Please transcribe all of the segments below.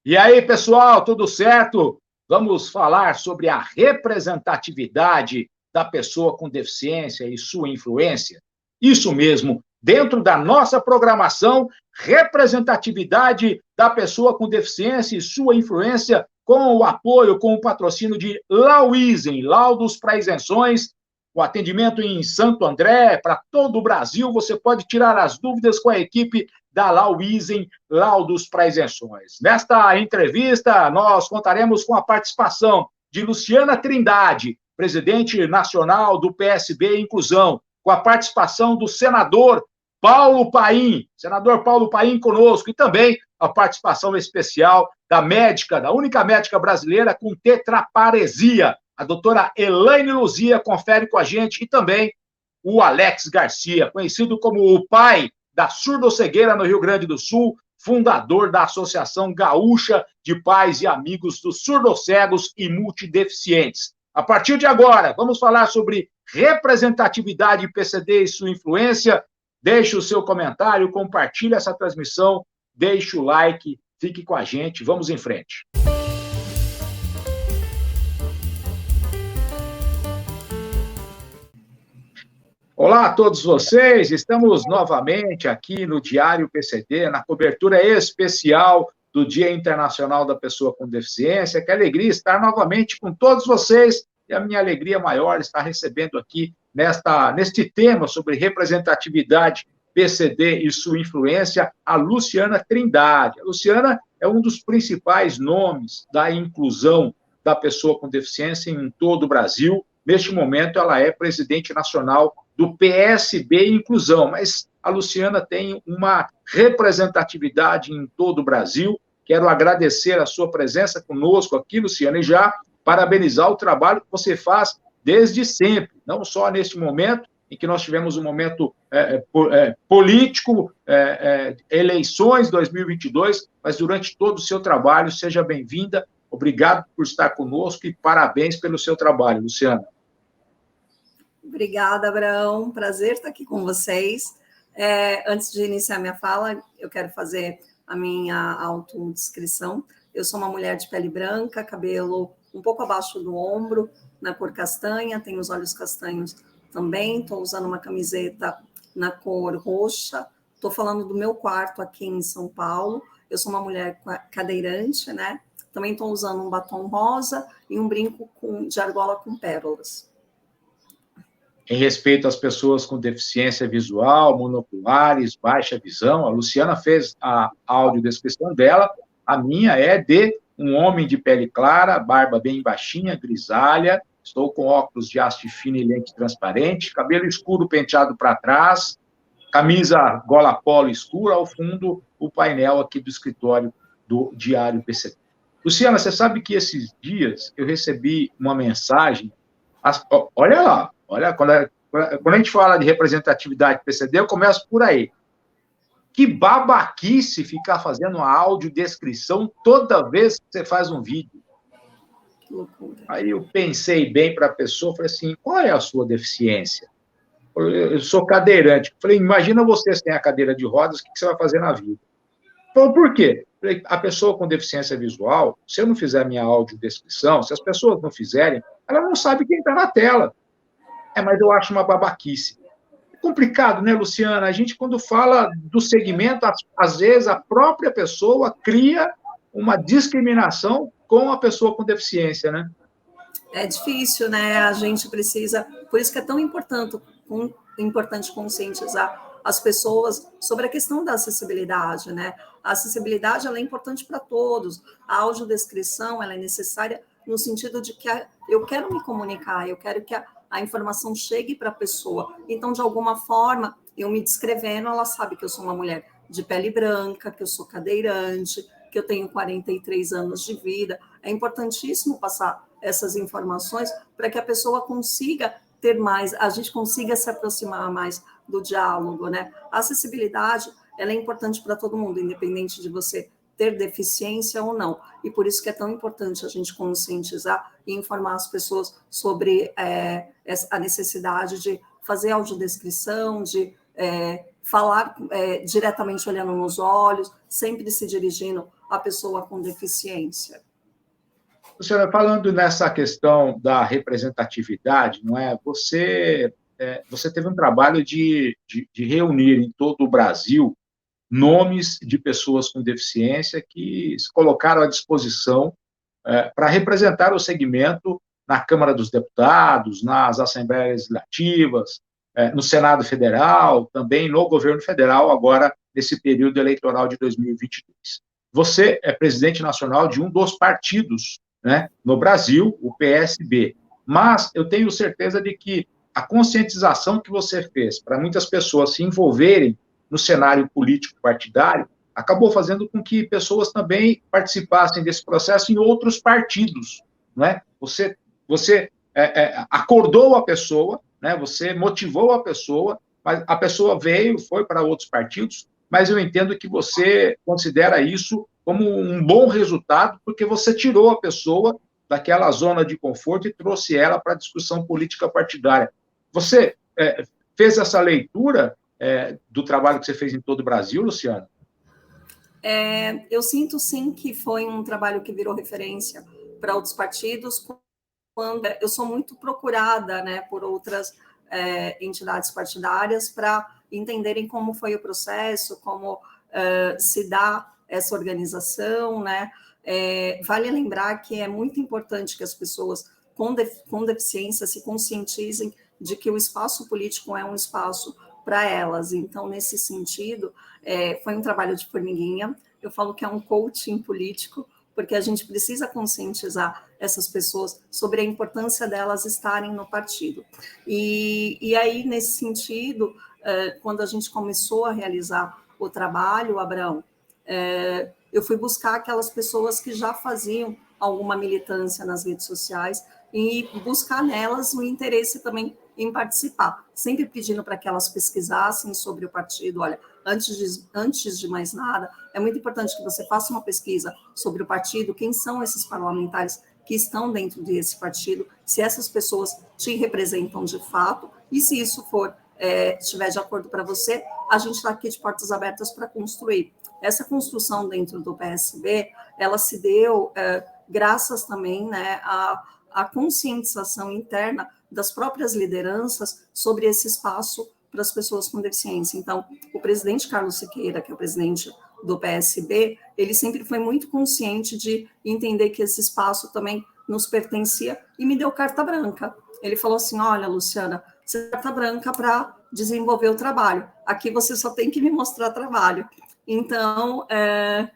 E aí, pessoal, tudo certo? Vamos falar sobre a representatividade da pessoa com deficiência e sua influência? Isso mesmo, dentro da nossa programação, representatividade da pessoa com deficiência e sua influência, com o apoio, com o patrocínio de Lauisen, Laudos para Isenções, o atendimento em Santo André, para todo o Brasil. Você pode tirar as dúvidas com a equipe da Lauisen, Laudos para Isenções. Nesta entrevista, nós contaremos com a participação de Luciana Trindade, presidente nacional do PSB Inclusão, com a participação do senador Paulo Paim conosco, e também a participação especial da médica, da única médica brasileira com tetraparesia, a doutora Elaine Luzia, confere com a gente, e também o Alex Garcia, conhecido como o pai da surdo-cegueira no Rio Grande do Sul, fundador da Associação Gaúcha de Pais e Amigos dos Surdocegos e Multideficientes. A partir de agora, vamos falar sobre representatividade PCD e sua influência. Deixe o seu comentário, compartilhe essa transmissão, deixe o like, fique com a gente, vamos em frente. Olá a todos vocês, estamos novamente aqui no Diário PCD, na cobertura especial do Dia Internacional da Pessoa com Deficiência. Que alegria estar novamente com todos vocês, e a minha alegria maior estar recebendo aqui neste tema sobre representatividade PCD e sua influência, a Luciana Trindade. A Luciana é um dos principais nomes da inclusão da pessoa com deficiência em todo o Brasil. Neste momento, ela é presidente nacional do PSB Inclusão, mas a Luciana tem uma representatividade em todo o Brasil. Quero agradecer a sua presença conosco aqui, Luciana, e já parabenizar o trabalho que você faz desde sempre, não só neste momento, em que nós tivemos um momento político, eleições 2022, mas durante todo o seu trabalho. Seja bem-vinda, obrigado por estar conosco e parabéns pelo seu trabalho, Luciana. Obrigada, Abraão. Prazer estar aqui com vocês. Antes de iniciar minha fala, eu quero fazer a minha autodescrição. Eu sou uma mulher de pele branca, cabelo um pouco abaixo do ombro, na cor castanha, tenho os olhos castanhos também. Estou usando uma camiseta na cor roxa. Estou falando do meu quarto aqui em São Paulo. Eu sou uma mulher cadeirante, né? Também estou usando um batom rosa e um brinco de argola com pérolas. Em respeito às pessoas com deficiência visual, monoculares, baixa visão, a Luciana fez a audiodescrição dela. A minha é de um homem de pele clara, barba bem baixinha, grisalha, estou com óculos de haste fina e lente transparente, cabelo escuro penteado para trás, camisa gola polo escura, ao fundo o painel aqui do escritório do Diário PCD. Luciana, você sabe que esses dias eu recebi uma mensagem, olha lá, olha, quando a gente fala de representatividade PCD, eu começo por aí. Que babaquice ficar fazendo uma audiodescrição toda vez que você faz um vídeo. Que loucura. Aí eu pensei bem para a pessoa, falei assim, qual é a sua deficiência? Eu sou cadeirante. Falei, imagina você sem a cadeira de rodas, o que você vai fazer na vida? Falei, por quê? Falei, a pessoa com deficiência visual, se eu não fizer a minha audiodescrição, se as pessoas não fizerem, ela não sabe quem está na tela. Mas eu acho uma babaquice. É complicado, né, Luciana? A gente, quando fala do segmento, às vezes a própria pessoa cria uma discriminação com a pessoa com deficiência, né? É difícil, né? A gente precisa... Por isso que é tão importante conscientizar as pessoas sobre a questão da acessibilidade, né? A acessibilidade, ela é importante para todos. A audiodescrição, ela é necessária no sentido de que eu quero me comunicar, eu quero que a informação chegue para a pessoa. Então, de alguma forma, eu me descrevendo, ela sabe que eu sou uma mulher de pele branca, que eu sou cadeirante, que eu tenho 43 anos de vida. É importantíssimo passar essas informações para que a pessoa consiga ter mais, a gente consiga se aproximar mais do diálogo, né? A acessibilidade, ela é importante para todo mundo, independente de você ter deficiência ou não. E por isso que é tão importante a gente conscientizar e informar as pessoas sobre a necessidade de fazer audiodescrição, de falar diretamente olhando nos olhos, sempre se dirigindo a pessoa com deficiência. Luciana, falando nessa questão da representatividade, não é? Você teve um trabalho de reunir em todo o Brasil nomes de pessoas com deficiência que se colocaram à disposição para representar o segmento na Câmara dos Deputados, nas Assembleias Legislativas, no Senado Federal, também no governo federal, agora nesse período eleitoral de 2022. Você é presidente nacional de um dos partidos, né, no Brasil, o PSB, mas eu tenho certeza de que a conscientização que você fez para muitas pessoas se envolverem no cenário político partidário acabou fazendo com que pessoas também participassem desse processo em outros partidos, né? Você acordou a pessoa, né? Você motivou a pessoa, mas a pessoa veio, foi para outros partidos, mas eu entendo que você considera isso como um bom resultado, porque você tirou a pessoa daquela zona de conforto e trouxe ela para a discussão política partidária. Você fez essa leitura do trabalho que você fez em todo o Brasil, Luciana? Eu sinto, sim, que foi um trabalho que virou referência para outros partidos, quando eu sou muito procurada, né, por outras entidades partidárias para entenderem como foi o processo, como se dá essa organização, né? Vale lembrar que é muito importante que as pessoas com deficiência se conscientizem de que o espaço político é um espaço para elas. Então, nesse sentido, foi um trabalho de formiguinha. Eu falo que é um coaching político, porque a gente precisa conscientizar essas pessoas sobre a importância delas estarem no partido. E aí, nesse sentido, quando a gente começou a realizar o trabalho, Abraão, eu fui buscar aquelas pessoas que já faziam alguma militância nas redes sociais e buscar nelas o interesse também em participar, sempre pedindo para que elas pesquisassem sobre o partido. Olha, antes de mais nada, é muito importante que você faça uma pesquisa sobre o partido, quem são esses parlamentares que estão dentro desse partido, se essas pessoas te representam de fato, e se isso estiver de acordo para você, a gente está aqui de portas abertas para construir. Essa construção dentro do PSB, ela se deu graças também, né, à conscientização interna das próprias lideranças sobre esse espaço para as pessoas com deficiência. Então, o presidente Carlos Siqueira, que é o presidente do PSB, ele sempre foi muito consciente de entender que esse espaço também nos pertencia e me deu carta branca. Ele falou assim, olha, Luciana, você tem carta branca para desenvolver o trabalho. Aqui você só tem que me mostrar trabalho. Então,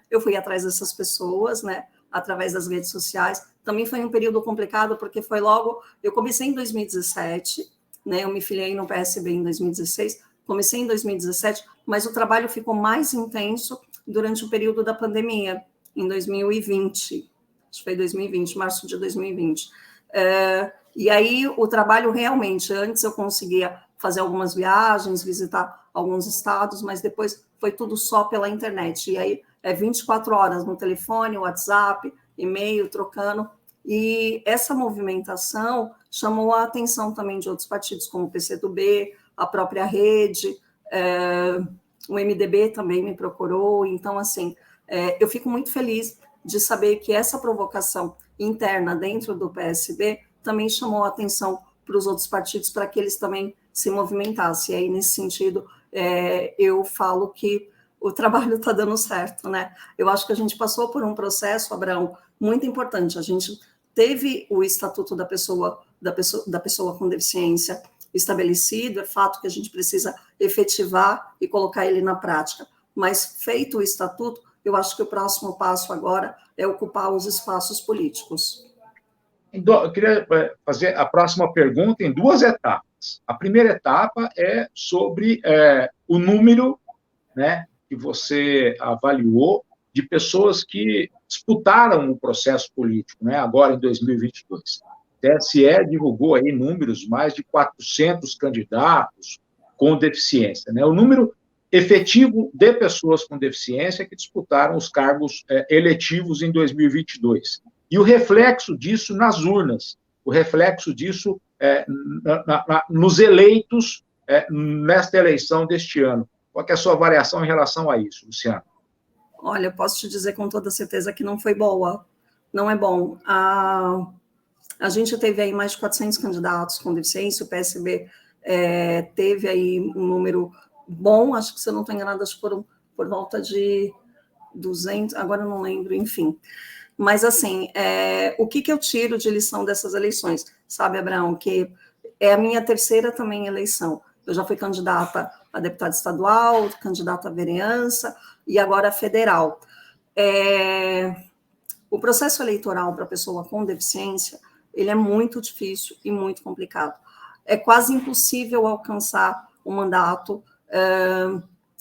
eu fui atrás dessas pessoas, né, através das redes sociais. Também foi um período complicado, porque foi logo... Eu comecei em 2017, né, eu me filiei no PSB em 2016, comecei em 2017, mas o trabalho ficou mais intenso durante o período da pandemia, em 2020. Acho que foi 2020, março de 2020. E aí, o trabalho realmente, antes eu conseguia fazer algumas viagens, visitar alguns estados, mas depois foi tudo só pela internet. E aí, 24 horas no telefone, WhatsApp, e-mail, trocando. E essa movimentação chamou a atenção também de outros partidos, como o PCdoB, a própria Rede, o MDB também me procurou. Então, assim, eu fico muito feliz de saber que essa provocação interna dentro do PSB também chamou a atenção para os outros partidos, para que eles também se movimentassem. E aí, nesse sentido, eu falo que o trabalho está dando certo, né? Eu acho que a gente passou por um processo, Abraão, muito importante. A gente teve o Estatuto da pessoa com deficiência estabelecido, é fato que a gente precisa efetivar e colocar ele na prática. Mas, feito o Estatuto, eu acho que o próximo passo agora é ocupar os espaços políticos. Eu queria fazer a próxima pergunta em duas etapas. A primeira etapa é sobre o número, né, que você avaliou de pessoas que disputaram o processo político, né, agora em 2022. O TSE divulgou aí números, mais de 400 candidatos com deficiência, né? O número efetivo de pessoas com deficiência que disputaram os cargos eletivos em 2022. E o reflexo disso nas urnas, o reflexo disso nos eleitos nesta eleição deste ano. Qual é a sua avaliação em relação a isso, Luciano? Olha, eu posso te dizer com toda certeza que não foi boa, não é bom. A gente teve aí mais de 400 candidatos com deficiência, o PSB teve aí um número bom, acho que se eu não estou enganada, acho que foram por volta de 200, agora eu não lembro, enfim. Mas, assim, o que eu tiro de lição dessas eleições? Sabe, Abraão, que é a minha terceira também eleição. Eu já fui candidata a deputada estadual, candidata a vereança e agora a federal. O processo eleitoral para a pessoa com deficiência, ele é muito difícil e muito complicado. É quase impossível alcançar o mandato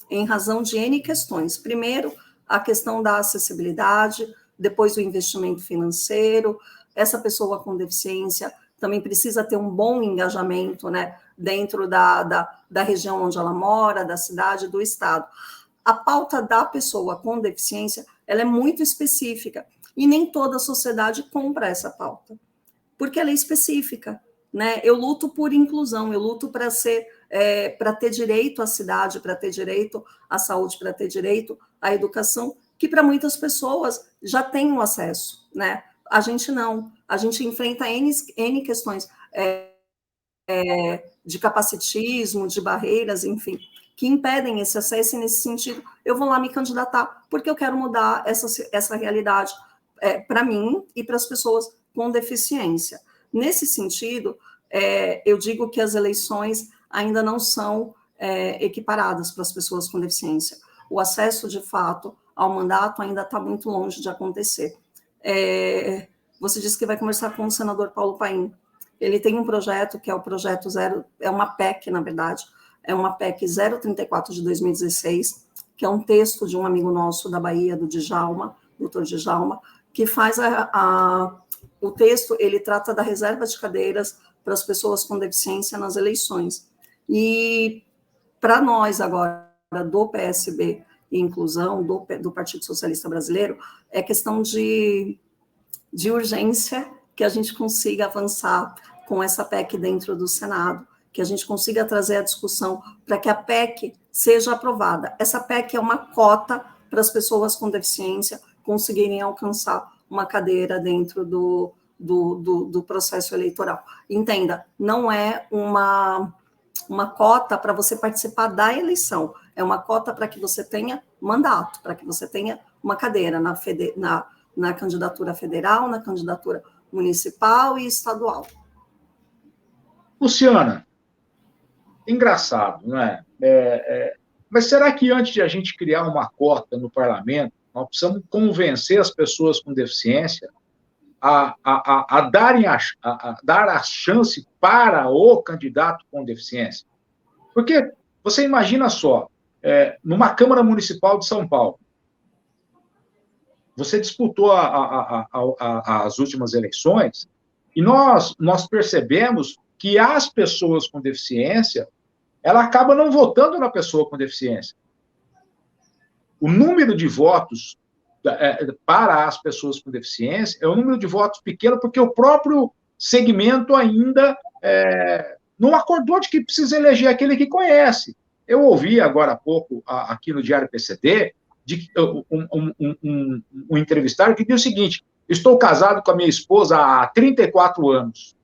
em razão de N questões. Primeiro, a questão da acessibilidade, depois o investimento financeiro. Essa pessoa com deficiência também precisa ter um bom engajamento, né, dentro da região onde ela mora, da cidade, do estado. A pauta da pessoa com deficiência, ela é muito específica, e nem toda a sociedade compra essa pauta, porque ela é específica, né? Eu luto por inclusão, eu luto para ter direito à cidade, para ter direito à saúde, para ter direito à educação, que para muitas pessoas já têm o acesso, né? A gente não, a gente enfrenta N questões de capacitismo, de barreiras, enfim, que impedem esse acesso, e nesse sentido, eu vou lá me candidatar, porque eu quero mudar essa realidade para mim e para as pessoas com deficiência. Nesse sentido, eu digo que as eleições ainda não são equiparadas para as pessoas com deficiência. O acesso, de fato, ao mandato ainda está muito longe de acontecer. Você disse que vai conversar com o senador Paulo Paim. Ele tem um projeto que é o projeto 0, é uma PEC, na verdade, é uma PEC 034 de 2016, que é um texto de um amigo nosso da Bahia, do Djalma, doutor Djalma, que faz o texto, ele trata da reserva de cadeiras para as pessoas com deficiência nas eleições. E para nós agora, do PSB e Inclusão, do Partido Socialista Brasileiro, é questão de urgência que a gente consiga avançar com essa PEC dentro do Senado, que a gente consiga trazer a discussão para que a PEC seja aprovada. Essa PEC é uma cota para as pessoas com deficiência conseguirem alcançar uma cadeira dentro do processo eleitoral. Entenda, não é uma cota para você participar da eleição, é uma cota para que você tenha mandato, para que você tenha uma cadeira na candidatura federal, na candidatura municipal e estadual. Luciana, engraçado, não é? Mas será que antes de a gente criar uma cota no parlamento, nós precisamos convencer as pessoas com deficiência a dar a chance para o candidato com deficiência? Porque você imagina só, numa Câmara Municipal de São Paulo, você disputou as últimas eleições e nós percebemos que as pessoas com deficiência, ela acaba não votando na pessoa com deficiência. O número de votos para as pessoas com deficiência é um número de votos pequeno, porque o próprio segmento ainda não acordou de que precisa eleger aquele que conhece. Eu ouvi agora há pouco, aqui no Diário PCD, um entrevistado que diz o seguinte: estou casado com a minha esposa há 34 anos.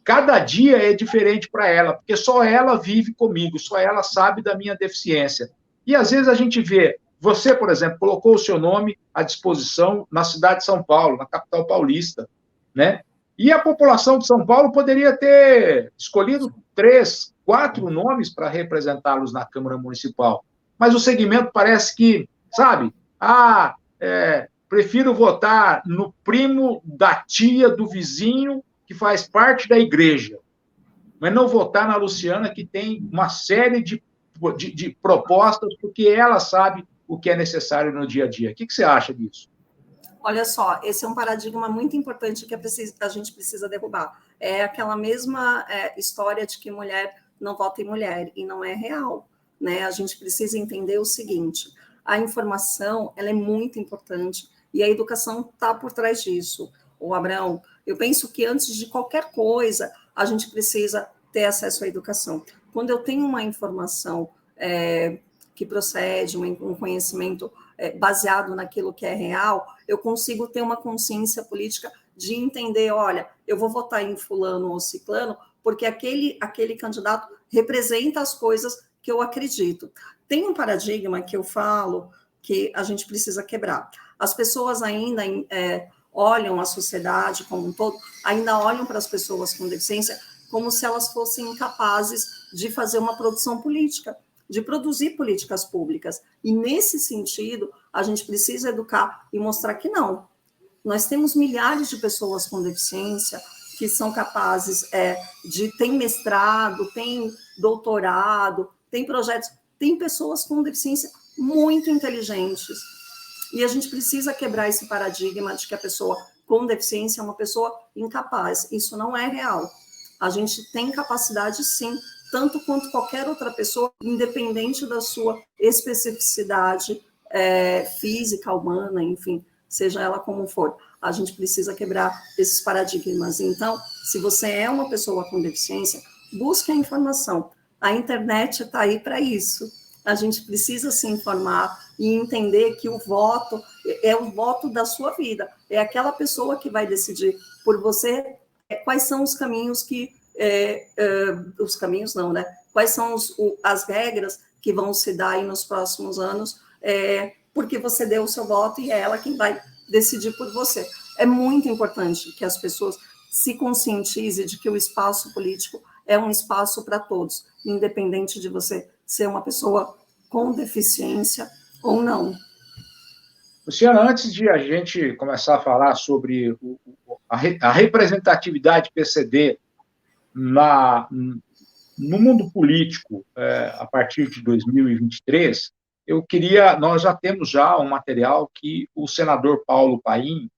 Cada dia é diferente para ela, porque só ela vive comigo, só ela sabe da minha deficiência. E às vezes a gente vê, você, por exemplo, colocou o seu nome à disposição na cidade de São Paulo, na capital paulista, né? E a população de São Paulo poderia ter escolhido 3, 4 nomes para representá-los na Câmara Municipal. Mas o segmento parece que, sabe, prefiro votar no primo da tia, do vizinho, que faz parte da igreja, mas não votar na Luciana, que tem uma série de propostas, porque ela sabe o que é necessário no dia a dia. O que você acha disso? Olha só, esse é um paradigma muito importante que a gente precisa derrubar. É aquela mesma história de que mulher não vota em mulher, e não é real, né? A gente precisa entender o seguinte: a informação, ela é muito importante, e a educação está por trás disso. O Abraão, eu penso que antes de qualquer coisa, a gente precisa ter acesso à educação. Quando eu tenho uma informação que procede, um conhecimento baseado naquilo que é real, eu consigo ter uma consciência política de entender, olha, eu vou votar em fulano ou ciclano porque aquele candidato representa as coisas que eu acredito. Tem um paradigma que eu falo que a gente precisa quebrar. As pessoas ainda olham a sociedade como um todo, ainda olham para as pessoas com deficiência como se elas fossem incapazes de fazer uma produção política, de produzir políticas públicas. E, nesse sentido, a gente precisa educar e mostrar que não. Nós temos milhares de pessoas com deficiência que são capazes de ter mestrado, tem doutorado, tem projetos, tem pessoas com deficiência muito inteligentes. E a gente precisa quebrar esse paradigma de que a pessoa com deficiência é uma pessoa incapaz. Isso não é real. A gente tem capacidade, sim, tanto quanto qualquer outra pessoa, independente da sua especificidade física, humana, enfim, seja ela como for. A gente precisa quebrar esses paradigmas. Então, se você é uma pessoa com deficiência, busque a informação. A internet está aí para isso. A gente precisa se informar e entender que o voto é o voto da sua vida. É aquela pessoa que vai decidir por você quais são os caminhos os caminhos não, né? Quais são as regras que vão se dar aí nos próximos anos, porque você deu o seu voto e é ela quem vai decidir por você. É muito importante que as pessoas se conscientizem de que o espaço político é um espaço para todos, independente de você ser uma pessoa com deficiência ou não. Luciana, antes de a gente começar a falar sobre a representatividade PCD no mundo político a partir de 2023, nós já temos um material que o senador Paulo Paim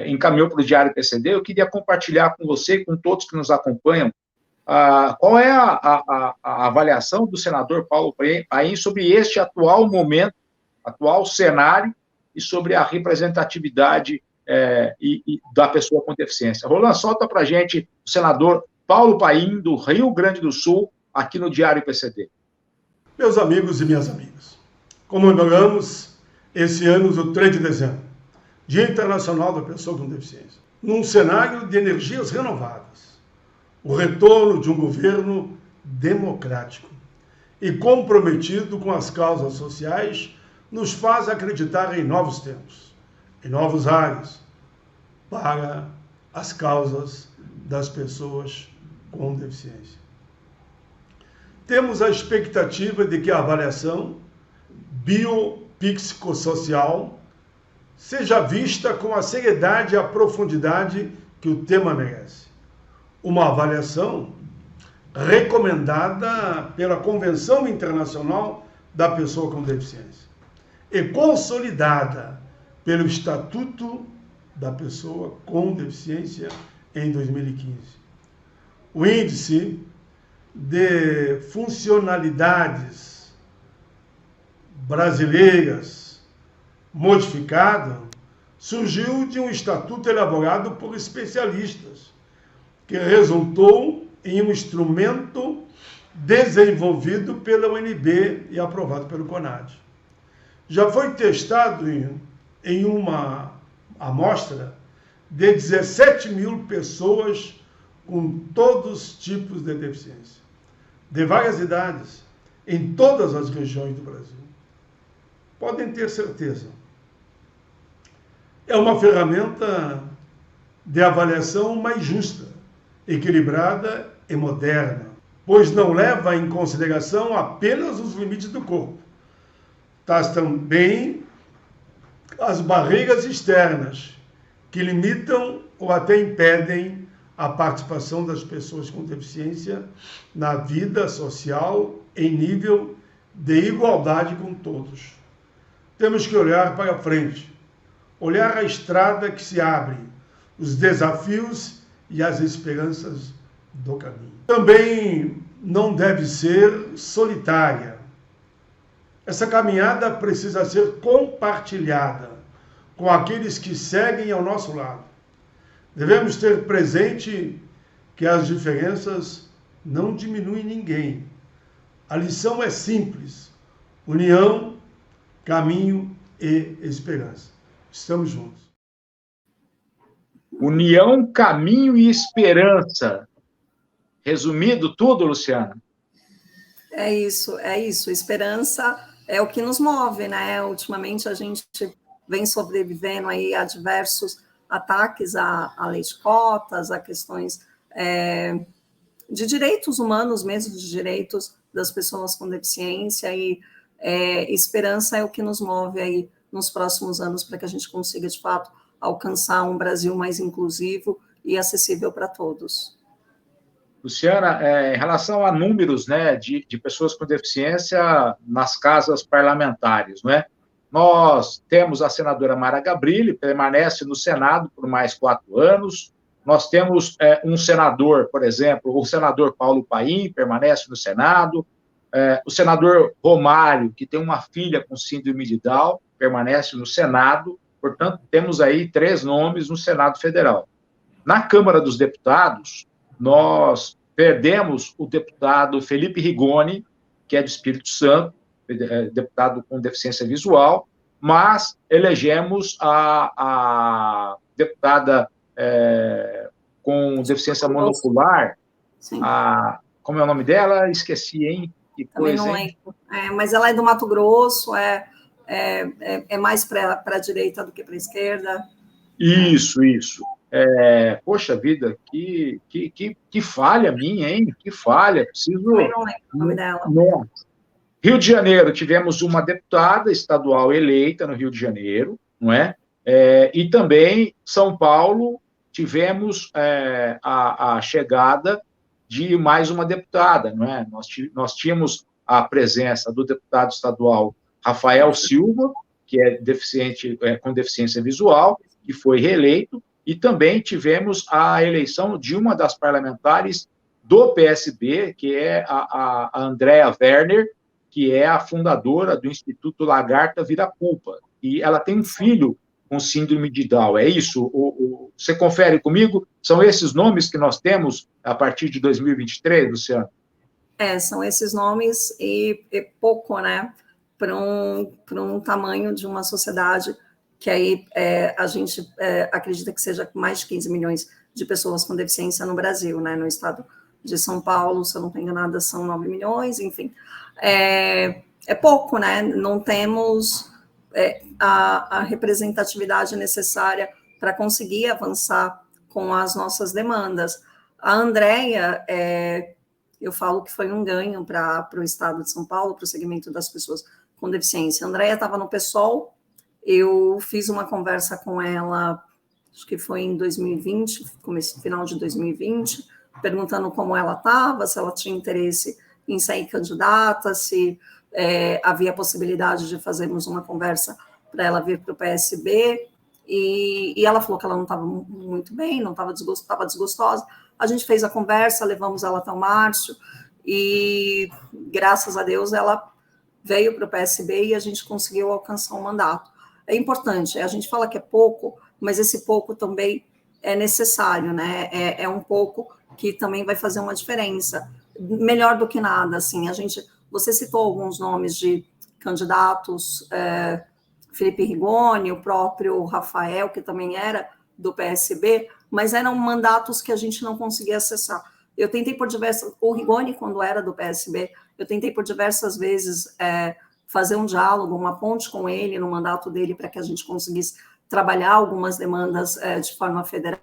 encaminhou para o Diário PCD. Eu queria compartilhar com você e com todos que nos acompanham qual é a avaliação do senador Paulo Paim sobre este atual momento, atual cenário, e sobre a representatividade da pessoa com deficiência. Roland, solta para a gente o senador Paulo Paim, do Rio Grande do Sul, aqui no Diário PCD. Meus amigos e minhas amigas, comemoramos esse ano, o 3 de dezembro, Dia Internacional da Pessoa com Deficiência, num cenário de energias renovadas, o retorno de um governo democrático e comprometido com as causas sociais nos faz acreditar em novos tempos, em novos ares, para as causas das pessoas com deficiência. Temos a expectativa de que a avaliação biopsicossocial seja vista com a seriedade e a profundidade que o tema merece. Uma avaliação recomendada pela Convenção Internacional da Pessoa com Deficiência e consolidada pelo Estatuto da Pessoa com Deficiência em 2015. O índice de funcionalidades brasileiras modificado surgiu de um estatuto elaborado por especialistas, que resultou em um instrumento desenvolvido pela UNB e aprovado pelo CONAD. Já foi testado em uma amostra de 17 mil pessoas com todos os tipos de deficiência, de várias idades, em todas as regiões do Brasil. Podem ter certeza. É uma ferramenta de avaliação mais justa, equilibrada e moderna, pois não leva em consideração apenas os limites do corpo, mas também as barreiras externas que limitam ou até impedem a participação das pessoas com deficiência na vida social em nível de igualdade com todos. Temos que olhar para frente, olhar a estrada que se abre, os desafios e as esperanças do caminho. Também não deve ser solitária. Essa caminhada precisa ser compartilhada com aqueles que seguem ao nosso lado. Devemos ter presente que as diferenças não diminuem ninguém. A lição é simples: união, caminho e esperança. Estamos juntos. União, caminho e esperança. Resumido tudo, Luciana? É isso, é isso. Esperança é o que nos move, né? Ultimamente a gente vem sobrevivendo aí a diversos ataques à lei de cotas, a questões de direitos humanos mesmo, de direitos das pessoas com deficiência, e esperança é o que nos move aí nos próximos anos para que a gente consiga, de fato, alcançar um Brasil mais inclusivo e acessível para todos. Luciana, em relação a números, né, de pessoas com deficiência nas casas parlamentares, não é? Nós temos a senadora Mara Gabrilli, permanece no Senado por mais 4 anos. Nós temos um senador, por exemplo, o senador Paulo Paim, permanece no Senado. O senador Romário, que tem uma filha com síndrome de Down, permanece no Senado. Portanto, temos aí 3 nomes no Senado Federal. Na Câmara dos Deputados, nós perdemos o deputado Felipe Rigoni, que é do Espírito Santo, deputado com deficiência visual, mas elegemos a deputada com deficiência monocular, como é o nome dela? Esqueci, hein? Que também coisa, não lembro. Mas ela é do Mato Grosso, é mais para a direita do que para a esquerda. Isso. Poxa vida, que falha minha, hein? Que falha. Preciso. Também não lembro o nome dela. Rio de Janeiro, tivemos uma deputada estadual eleita no Rio de Janeiro, não é? E também São Paulo, tivemos a chegada de mais uma deputada, não é? Nós tínhamos a presença do deputado estadual Rafael Silva, que é com deficiência visual, que foi reeleito, e também tivemos a eleição de uma das parlamentares do PSB, que é a Andréa Werner, que é a fundadora do Instituto Lagarta Viraculpa, e ela tem um filho com síndrome de Down. É isso? Você confere comigo? São esses nomes que nós temos a partir de 2023, Luciano? São esses nomes e pouco, né, para um tamanho de uma sociedade que aí a gente acredita que seja mais de 15 milhões de pessoas com deficiência no Brasil, né, no estado de São Paulo, se eu não estou enganada, são 9 milhões, enfim. É pouco, né, não temos a representatividade necessária para conseguir avançar com as nossas demandas. A Andréia, eu falo que foi um ganho para o estado de São Paulo, para o segmento das pessoas com deficiência. A Andréia estava no PSOL, eu fiz uma conversa com ela, acho que foi em 2020, final de 2020, perguntando como ela estava, se ela tinha interesse em sair candidata, se havia possibilidade de fazermos uma conversa para ela vir para o PSB, e ela falou que ela não estava muito bem, não estava desgostosa. A gente fez a conversa, levamos ela até o Márcio, e graças a Deus ela veio para o PSB e a gente conseguiu alcançar um mandato. É importante, a gente fala que é pouco, mas esse pouco também é necessário, né? É um pouco que também vai fazer uma diferença. Melhor do que nada, assim, você citou alguns nomes de candidatos, Felipe Rigoni, o próprio Rafael, que também era do PSB, mas eram mandatos que a gente não conseguia acessar. Eu tentei por o Rigoni, quando era do PSB, eu tentei por diversas vezes fazer um diálogo, uma ponte com ele no mandato dele para que a gente conseguisse trabalhar algumas demandas de forma federal,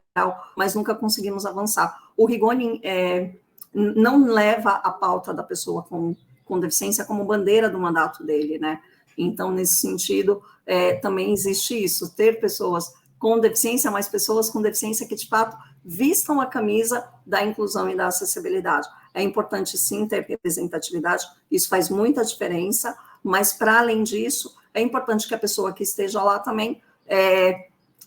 mas nunca conseguimos avançar. O Rigoni não leva a pauta da pessoa com deficiência como bandeira do mandato dele, né? Então, nesse sentido, também existe isso, ter pessoas com deficiência, mas pessoas com deficiência que, de fato, vistam a camisa da inclusão e da acessibilidade. É importante, sim, ter representatividade, isso faz muita diferença, mas, para além disso, é importante que a pessoa que esteja lá também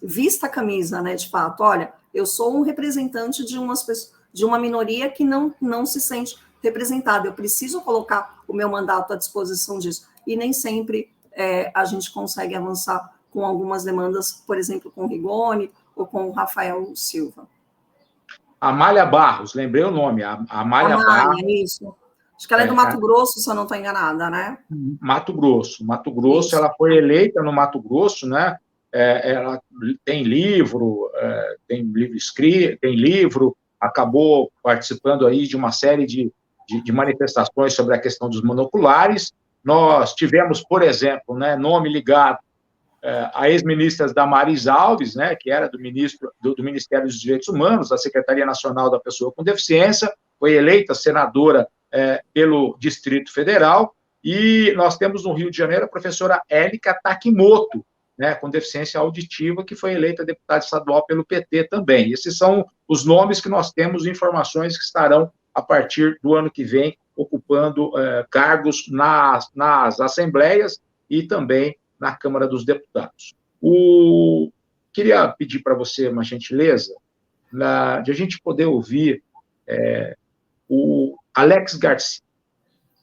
vista a camisa, né, de fato. Olha, eu sou um representante de uma minoria que não se sente representada, eu preciso colocar o meu mandato à disposição disso. E nem sempre a gente consegue avançar com algumas demandas, por exemplo, com o Rigoni ou com o Rafael Silva. Amália Barros, lembrei o nome, Amália Barros. Isso. Acho que ela é do Mato Grosso, se eu não estou enganada, né? Mato Grosso. Isso. Ela foi eleita no Mato Grosso, né? Ela tem livro, tem livro escrito, tem livro, acabou participando aí de uma série de manifestações sobre a questão dos monoculares. Nós tivemos, por exemplo, né, nome ligado a ex-ministras Damares Alves, né, que era do Ministério dos Direitos Humanos, da Secretaria Nacional da Pessoa com Deficiência, foi eleita senadora pelo Distrito Federal, e nós temos no Rio de Janeiro a professora Élica Takimoto, né, com deficiência auditiva, que foi eleita deputada estadual pelo PT também. Esses são os nomes que nós temos, informações que estarão, a partir do ano que vem, ocupando cargos nas assembleias e também na Câmara dos Deputados. Queria pedir para você uma gentileza, de a gente poder ouvir o Alex Garcia.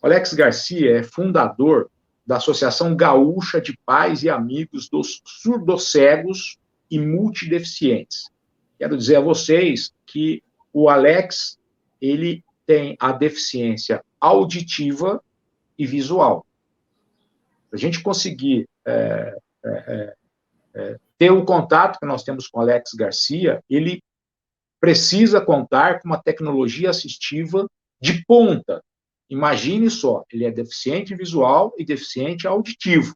O Alex Garcia é fundador da Associação Gaúcha de Pais e Amigos dos Surdocegos e Multideficientes. Quero dizer a vocês que o Alex, ele tem a deficiência auditiva e visual. Para a gente conseguir ter o contato que nós temos com o Alex Garcia, ele precisa contar com uma tecnologia assistiva de ponta. Imagine só, ele é deficiente visual e deficiente auditivo.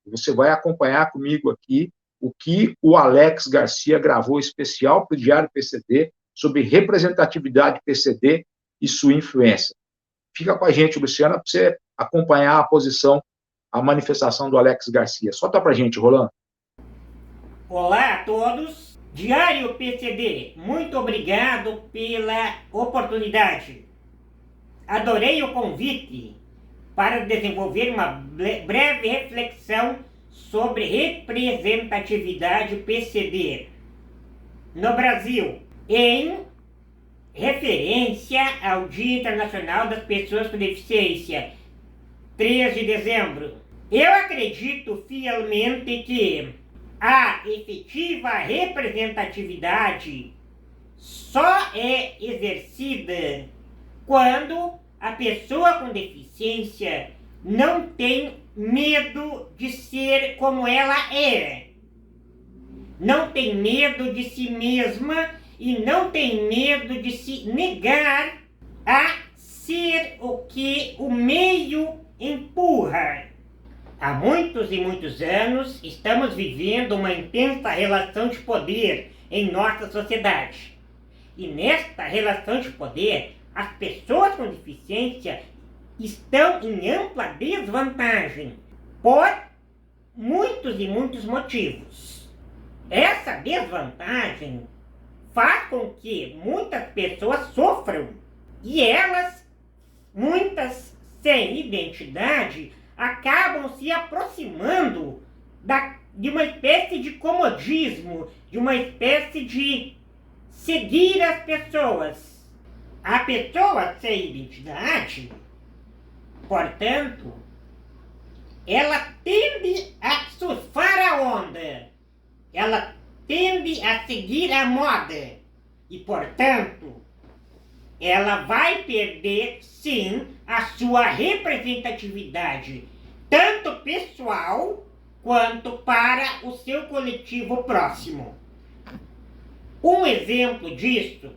Você vai acompanhar comigo aqui o que o Alex Garcia gravou especial para o Diário PCD sobre representatividade PCD e sua influência. Fica com a gente, Luciana, para você acompanhar a manifestação do Alex Garcia. Solta para a gente, Rolando. Olá a todos. Diário PCD, muito obrigado pela oportunidade. Adorei o convite para desenvolver uma breve reflexão sobre representatividade PCD no Brasil, em referência ao Dia Internacional das Pessoas com Deficiência, 3 de dezembro. Eu acredito fielmente que a efetiva representatividade só é exercida quando a pessoa com deficiência não tem medo de ser como ela é, não tem medo de si mesma e não tem medo de se negar a ser o que o meio empurra. Há muitos e muitos anos estamos vivendo uma intensa relação de poder em nossa sociedade. E nesta relação de poder, as pessoas com deficiência estão em ampla desvantagem por muitos e muitos motivos. Essa desvantagem faz com que muitas pessoas sofram e elas, muitas sem identidade, acabam se aproximando de uma espécie de comodismo, de uma espécie de seguir as pessoas. A pessoa sem identidade, portanto, ela tende a surfar a onda, ela tende a seguir a moda e, portanto, ela vai perder, sim, a sua representatividade, tanto pessoal quanto para o seu coletivo próximo. Um exemplo disso,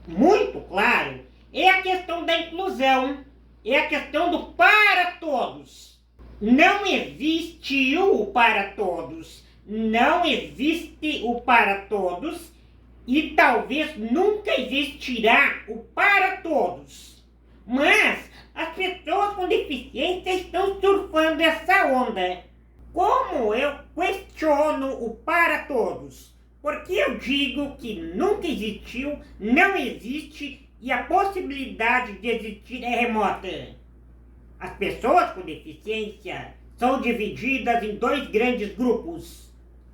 muito claro, é a questão da inclusão, é a questão do para todos. Não existe o para todos, não existe o para todos e talvez nunca existirá o para todos. Mas as pessoas com deficiência estão surfando essa onda. Como eu questiono o para todos? Porque eu digo que nunca existiu, não existe e a possibilidade de existir é remota. As pessoas com deficiência são divididas em 2 grandes grupos.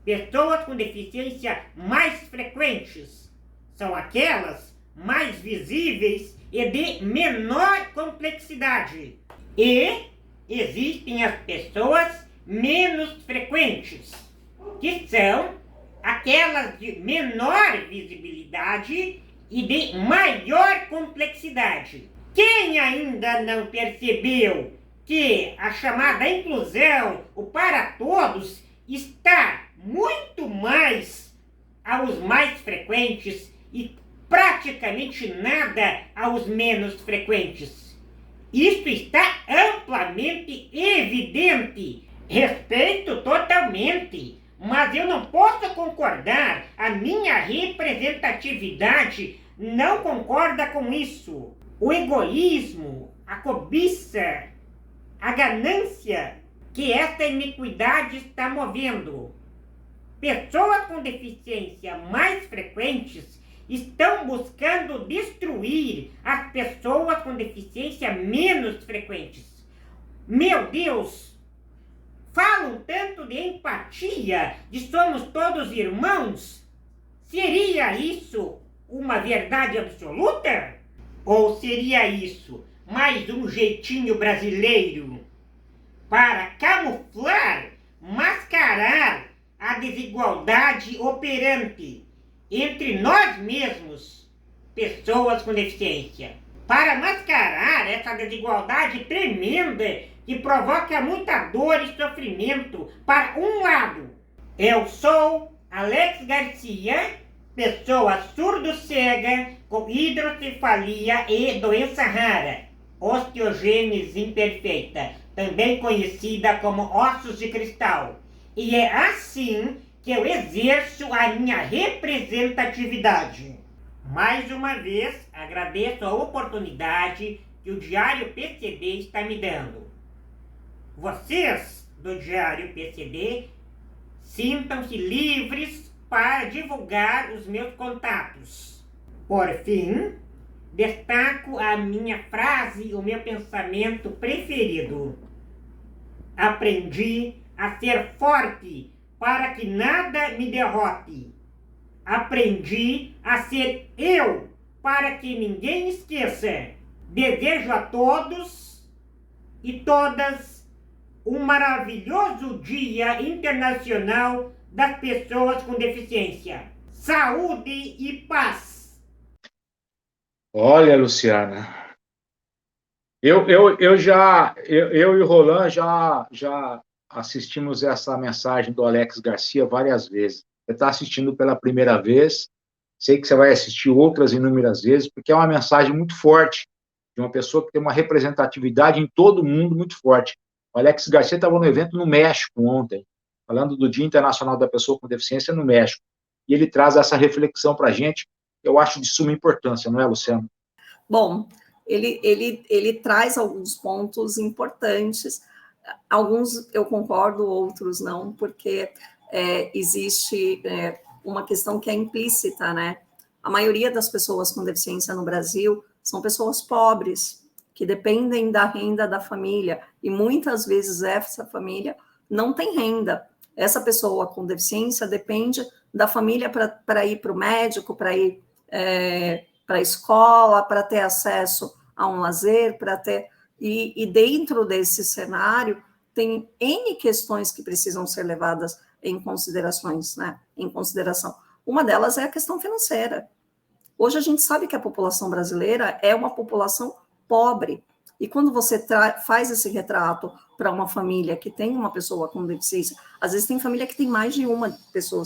Pessoas com deficiência mais frequentes são aquelas mais visíveis e de menor complexidade. E existem as pessoas menos frequentes, que são aquelas de menor visibilidade e de maior complexidade. Quem ainda não percebeu que a chamada inclusão, o para todos, está muito mais aos mais frequentes e praticamente nada aos menos frequentes? Isto está amplamente evidente. Respeito totalmente, mas eu não posso concordar. A minha representatividade não concorda com isso. O egoísmo, a cobiça, a ganância que esta iniquidade está movendo. Pessoas com deficiência mais frequentes estão buscando destruir as pessoas com deficiência menos frequentes. Meu Deus! Falam tanto de empatia, de somos todos irmãos. Seria isso uma verdade absoluta? Ou seria isso mais um jeitinho brasileiro para camuflar, mascarar a desigualdade operante entre nós mesmos, pessoas com deficiência? Para mascarar essa desigualdade tremenda que provoca muita dor e sofrimento para um lado. Eu sou Alex Garcia, pessoa surdo-cega com hidrocefalia e doença rara, osteogênese imperfeita, também conhecida como ossos de cristal. E é assim que eu exerço a minha representatividade. Mais uma vez, agradeço a oportunidade que o Diário PCD está me dando. Vocês do Diário PCD sintam-se livres para divulgar os meus contatos. Por fim, destaco a minha frase, o meu pensamento preferido. Aprendi a ser forte para que nada me derrote. Aprendi a ser eu para que ninguém esqueça. Desejo a todos e todas um maravilhoso Dia Internacional das Pessoas com Deficiência. Saúde e paz! Olha, Luciana, eu e o Roland já assistimos essa mensagem do Alex Garcia várias vezes. Você está assistindo pela primeira vez, sei que você vai assistir outras inúmeras vezes, porque é uma mensagem muito forte, de uma pessoa que tem uma representatividade em todo o mundo muito forte. O Alex Garcia estava no evento no México ontem, falando do Dia Internacional da Pessoa com Deficiência no México, e ele traz essa reflexão para a gente, eu acho de suma importância, não é, Luciano? Bom, ele traz alguns pontos importantes, alguns eu concordo, outros não, porque existe uma questão que é implícita, né? A maioria das pessoas com deficiência no Brasil são pessoas pobres, que dependem da renda da família, e muitas vezes essa família não tem renda. Essa pessoa com deficiência depende da família para ir para o médico, para ir para a escola, para ter acesso a um lazer, para ter... E dentro desse cenário, tem N questões que precisam ser levadas em considerações, né? Em consideração. Uma delas é a questão financeira. Hoje a gente sabe que a população brasileira é uma população pobre. E quando você faz esse retrato para uma família que tem uma pessoa com deficiência, às vezes tem família que tem mais de uma pessoa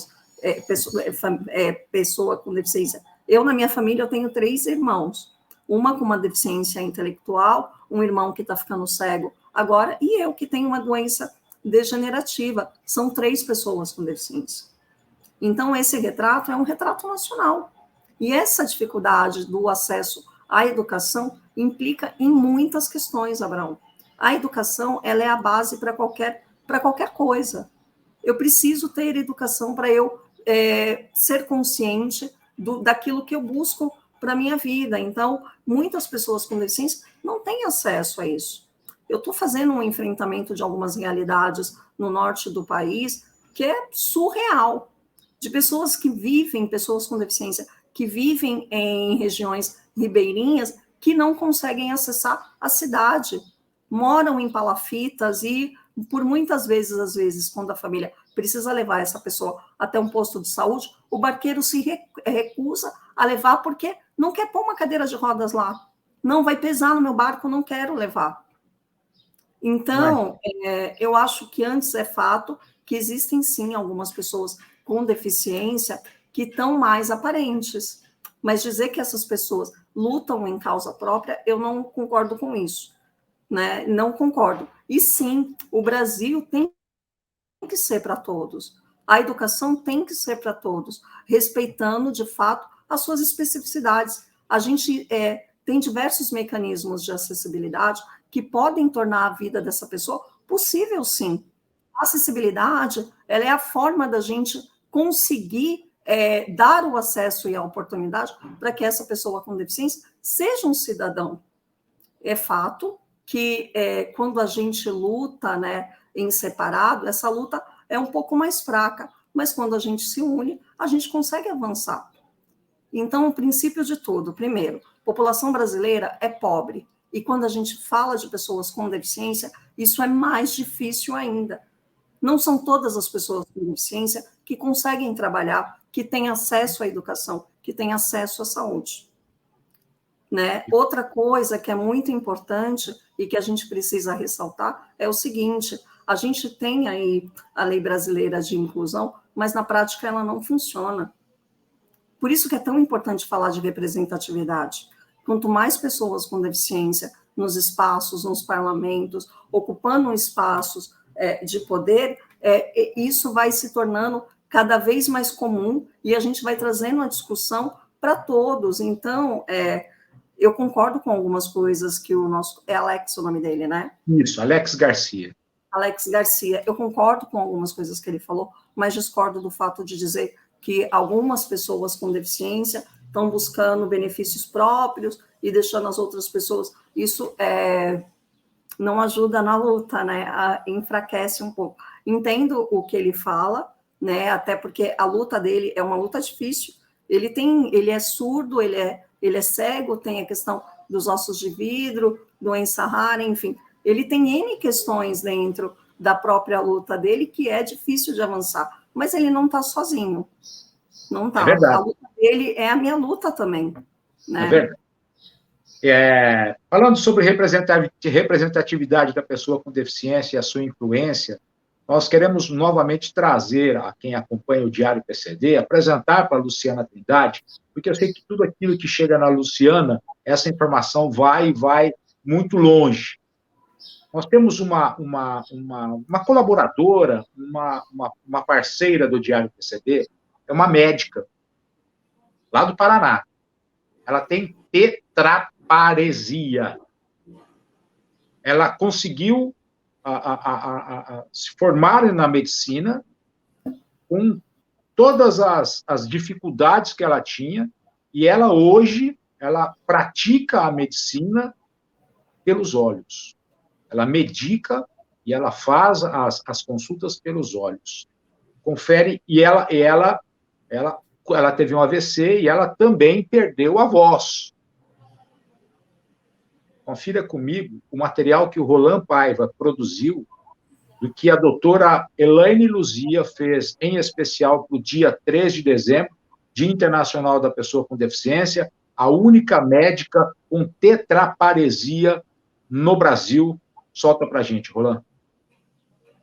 com deficiência. Eu, na minha família, eu tenho 3 irmãos. Uma com uma deficiência intelectual, um irmão que está ficando cego agora, e eu que tenho uma doença degenerativa. São 3 pessoas com deficiência. Então, esse retrato é um retrato nacional. E essa dificuldade do acesso à educação implica em muitas questões, Abraão. A educação, ela é a base para qualquer coisa. Eu preciso ter educação para eu ser consciente daquilo que eu busco para a minha vida. Então, muitas pessoas com deficiência não têm acesso a isso. Eu estou fazendo um enfrentamento de algumas realidades no norte do país que é surreal, de pessoas com deficiência, que vivem em regiões ribeirinhas, que não conseguem acessar a cidade, moram em palafitas e, por muitas vezes, às vezes, quando a família precisa levar essa pessoa até um posto de saúde, o barqueiro se recusa a levar porque não quer pôr uma cadeira de rodas lá. Não vai pesar no meu barco, eu não quero levar. Então, eu acho que antes é fato que existem sim algumas pessoas com deficiência que estão mais aparentes, mas dizer que essas pessoas lutam em causa própria, eu não concordo com isso, né? Não concordo. E sim, o Brasil tem que ser para todos. A educação tem que ser para todos, respeitando, de fato, as suas especificidades. A gente tem diversos mecanismos de acessibilidade que podem tornar a vida dessa pessoa possível, sim. A acessibilidade, ela é a forma da gente conseguir dar o acesso e a oportunidade para que essa pessoa com deficiência seja um cidadão. É fato que quando a gente luta, né, em separado, essa luta é um pouco mais fraca, mas quando a gente se une, a gente consegue avançar. Então, o princípio de tudo, primeiro, a população brasileira é pobre, e quando a gente fala de pessoas com deficiência, isso é mais difícil ainda. Não são todas as pessoas com deficiência que conseguem trabalhar, que têm acesso à educação, que têm acesso à saúde. Né? Outra coisa que é muito importante e que a gente precisa ressaltar é o seguinte: a gente tem aí a Lei Brasileira de Inclusão, mas na prática ela não funciona. Por isso que é tão importante falar de representatividade. Quanto mais pessoas com deficiência nos espaços, nos parlamentos, ocupando espaços de poder, isso vai se tornando cada vez mais comum e a gente vai trazendo a discussão para todos. Então, eu concordo com algumas coisas que o nosso... É Alex o nome dele, né? Isso, Alex Garcia. Alex Garcia. Eu concordo com algumas coisas que ele falou, mas discordo do fato de dizer que algumas pessoas com deficiência estão buscando benefícios próprios e deixando as outras pessoas... Isso não ajuda na luta, né? Enfraquece um pouco. Entendo o que ele fala, né? Até porque a luta dele é uma luta difícil. Ele é surdo, ele é cego, tem a questão dos ossos de vidro, doença rara, enfim. Ele tem N questões dentro da própria luta dele que é difícil de avançar, mas ele não está sozinho. Não está. A luta dele é a minha luta também. Né? É verdade. Falando sobre representatividade da pessoa com deficiência e a sua influência, nós queremos novamente trazer a quem acompanha o Diário PCD, apresentar para a Luciana Trindade, porque eu sei que tudo aquilo que chega na Luciana, essa informação vai muito longe. Nós temos uma colaboradora, uma parceira do Diário PCD, é uma médica, lá do Paraná. Ela tem tetraparesia. Ela conseguiu se formar na medicina com todas as dificuldades que ela tinha, e ela hoje pratica a medicina pelos olhos. Ela medica e ela faz as consultas pelos olhos. Confere, e ela teve um AVC e ela também perdeu a voz. Confira comigo o material que o Roland Paiva produziu, do que a doutora Elaine Luzia fez, em especial para o dia 3 de dezembro, Dia Internacional da Pessoa com Deficiência, a única médica com tetraparesia no Brasil. Solta para a gente, Roland.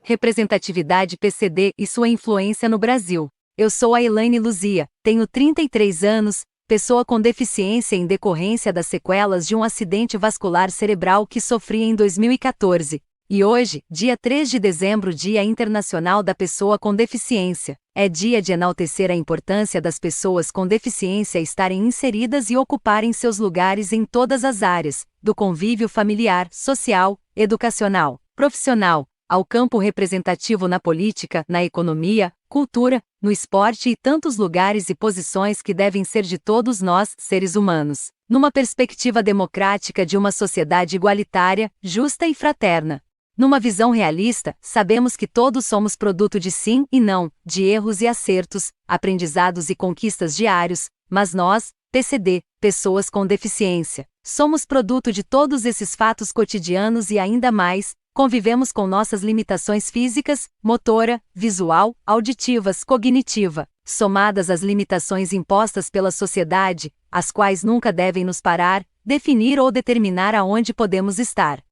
Representatividade PCD e sua influência no Brasil. Eu sou a Elaine Luzia, tenho 33 anos, pessoa com deficiência em decorrência das sequelas de um acidente vascular cerebral que sofri em 2014. E hoje, dia 3 de dezembro, Dia Internacional da Pessoa com Deficiência, é dia de enaltecer a importância das pessoas com deficiência estarem inseridas e ocuparem seus lugares em todas as áreas, do convívio familiar, social, educacional, profissional, ao campo representativo na política, na economia, cultura, no esporte e tantos lugares e posições que devem ser de todos nós, seres humanos, numa perspectiva democrática de uma sociedade igualitária, justa e fraterna. Numa visão realista, sabemos que todos somos produto de sim e não, de erros e acertos, aprendizados e conquistas diários, mas nós, PCD, pessoas com deficiência, somos produto de todos esses fatos cotidianos e ainda mais, convivemos com nossas limitações físicas, motora, visual, auditivas, cognitiva, somadas às limitações impostas pela sociedade, as quais nunca devem nos parar, definir ou determinar aonde podemos estar.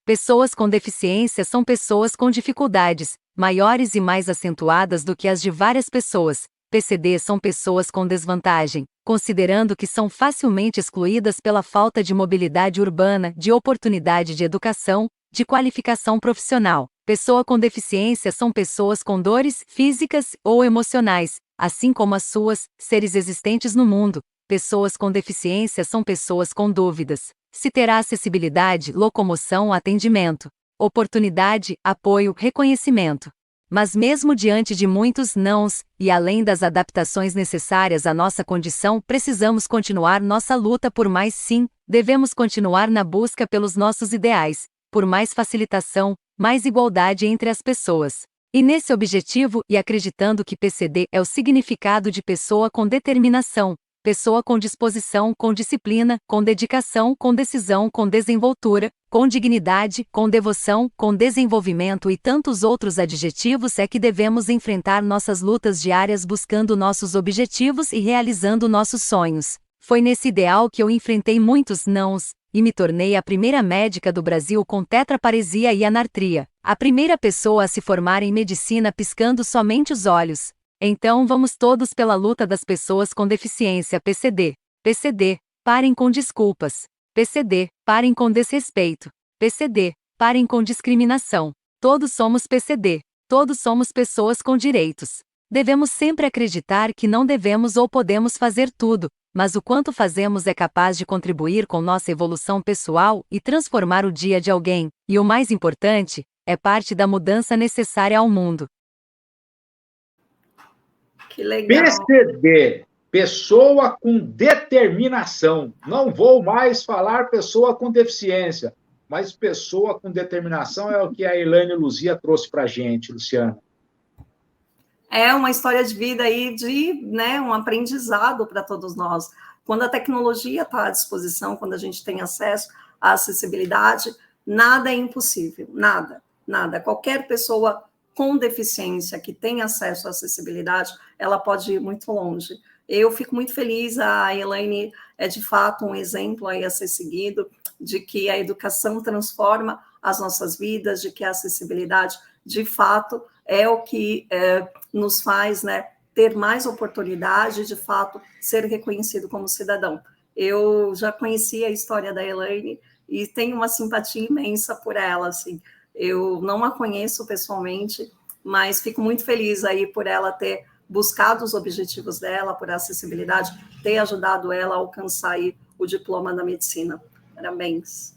Pessoas com deficiência são pessoas com dificuldades, maiores e mais acentuadas do que as de várias pessoas. PCD são pessoas com desvantagem, considerando que são facilmente excluídas pela falta de mobilidade urbana, de oportunidade de educação, de qualificação profissional. Pessoa com deficiência são pessoas com dores físicas ou emocionais, assim como as suas, seres existentes no mundo. Pessoas com deficiência são pessoas com dúvidas. Se terá acessibilidade, locomoção, atendimento, oportunidade, apoio, reconhecimento. Mas mesmo diante de muitos nãos, e além das adaptações necessárias à nossa condição, precisamos continuar nossa luta por mais sim, devemos continuar na busca pelos nossos ideais, por mais facilitação, mais igualdade entre as pessoas. E nesse objetivo, e acreditando que PCD é o significado de pessoa com determinação, pessoa com disposição, com disciplina, com dedicação, com decisão, com desenvoltura, com dignidade, com devoção, com desenvolvimento e tantos outros adjetivos, é que devemos enfrentar nossas lutas diárias buscando nossos objetivos e realizando nossos sonhos. Foi nesse ideal que eu enfrentei muitos nãos, e me tornei a primeira médica do Brasil com tetraparesia e anartria, a primeira pessoa a se formar em medicina piscando somente os olhos. Então vamos todos pela luta das pessoas com deficiência. PCD. PCD, parem com desculpas. PCD, parem com desrespeito. PCD, parem com discriminação. Todos somos PCD. Todos somos pessoas com direitos. Devemos sempre acreditar que não devemos ou podemos fazer tudo, mas o quanto fazemos é capaz de contribuir com nossa evolução pessoal e transformar o dia de alguém, e o mais importante, é parte da mudança necessária ao mundo. Que legal. PCD, pessoa com determinação. Não vou mais falar pessoa com deficiência, mas pessoa com determinação é o que a Elaine Luzia trouxe para a gente, Luciana. É uma história de vida aí, um aprendizado para todos nós. Quando a tecnologia está à disposição, quando a gente tem acesso à acessibilidade, nada é impossível, nada. Qualquer pessoa com deficiência que tem acesso à acessibilidade, ela pode ir muito longe. Eu fico muito feliz, a Elaine é de fato um exemplo aí a ser seguido, de que a educação transforma as nossas vidas, de que a acessibilidade, de fato, é o que nos faz, ter mais oportunidade, de fato, ser reconhecido como cidadão. Eu já conheci a história da Elaine e tenho uma simpatia imensa por ela, assim. Eu não a conheço pessoalmente, mas fico muito feliz aí por ela ter buscado os objetivos dela, por acessibilidade, ter ajudado ela a alcançar aí o diploma da medicina. Parabéns.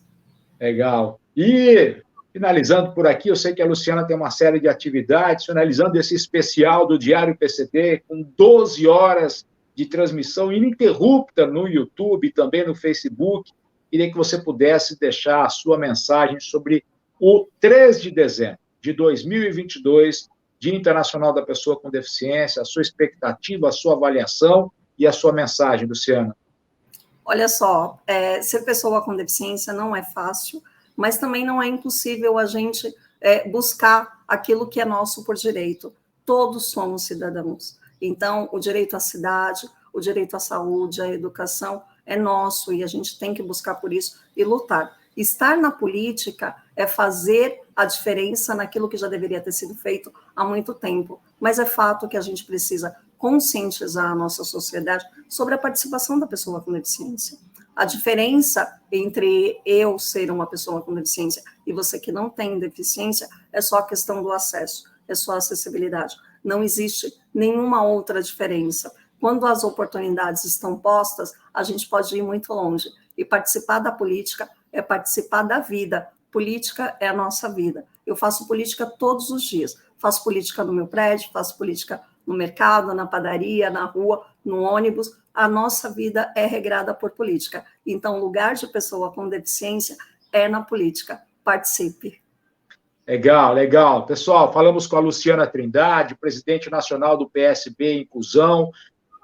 Legal. E, finalizando por aqui, eu sei que a Luciana tem uma série de atividades, finalizando esse especial do Diário PCD, com 12 horas de transmissão ininterrupta no YouTube e também no Facebook. Queria que você pudesse deixar a sua mensagem sobre o 3 de dezembro de 2022, Dia Internacional da Pessoa com Deficiência, a sua expectativa, a sua avaliação e a sua mensagem, Luciana. Olha só, ser pessoa com deficiência não é fácil, mas também não é impossível a gente buscar aquilo que é nosso por direito. Todos somos cidadãos. Então, o direito à cidade, o direito à saúde, à educação é nosso e a gente tem que buscar por isso e lutar. Estar na política é fazer a diferença naquilo que já deveria ter sido feito há muito tempo, mas é fato que a gente precisa conscientizar a nossa sociedade sobre a participação da pessoa com deficiência. A diferença entre eu ser uma pessoa com deficiência e você que não tem deficiência é só a questão do acesso, é só a acessibilidade. Não existe nenhuma outra diferença. Quando as oportunidades estão postas, a gente pode ir muito longe. E participar da política é participar da vida. Política é a nossa vida. Eu faço política todos os dias. Faço política no meu prédio, faço política no mercado, na padaria, na rua, no ônibus. A nossa vida é regrada por política. Então, o lugar de pessoa com deficiência é na política. Participe. Legal, legal. Pessoal, falamos com a Luciana Trindade, presidente nacional do PSB Inclusão,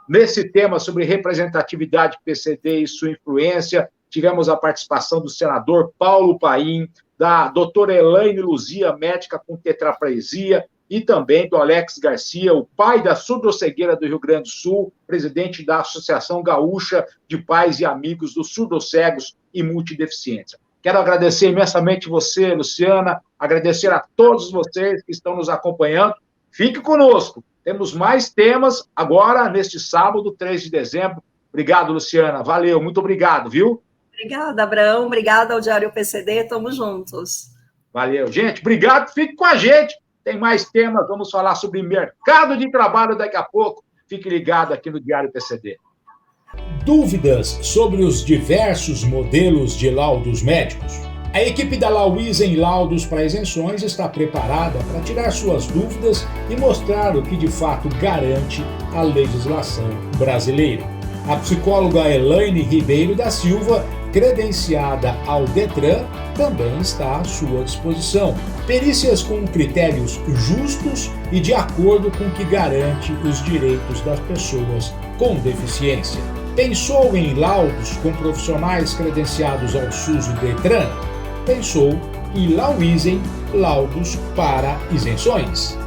nesse tema sobre representatividade PCD e sua influência. Tivemos a participação do senador Paulo Paim, da doutora Elaine Luzia, médica com tetraplegia, e também do Alex Garcia, o pai da surdocegueira do Rio Grande do Sul, presidente da Associação Gaúcha de Pais e Amigos dos Surdocegos e Multideficiência. Quero agradecer imensamente você, Luciana, agradecer a todos vocês que estão nos acompanhando. Fique conosco, temos mais temas agora, neste sábado, 3 de dezembro. Obrigado, Luciana, valeu, muito obrigado, viu? Obrigada, Abraão, obrigada ao Diário PCD, estamos juntos. Valeu, gente, obrigado, fique com a gente. Tem mais temas, vamos falar sobre mercado de trabalho daqui a pouco. Fique ligado aqui no Diário PCD. Dúvidas sobre os diversos modelos de laudos médicos? A equipe da Lauisen Laudos para Isenções está preparada para tirar suas dúvidas e mostrar o que de fato garante a legislação brasileira. A psicóloga Elaine Ribeiro da Silva, credenciada ao Detran, também está à sua disposição. Perícias com critérios justos e de acordo com o que garante os direitos das pessoas com deficiência. Pensou em laudos com profissionais credenciados ao SUS e Detran? Pensou em Lauisen Laudos para Isenções.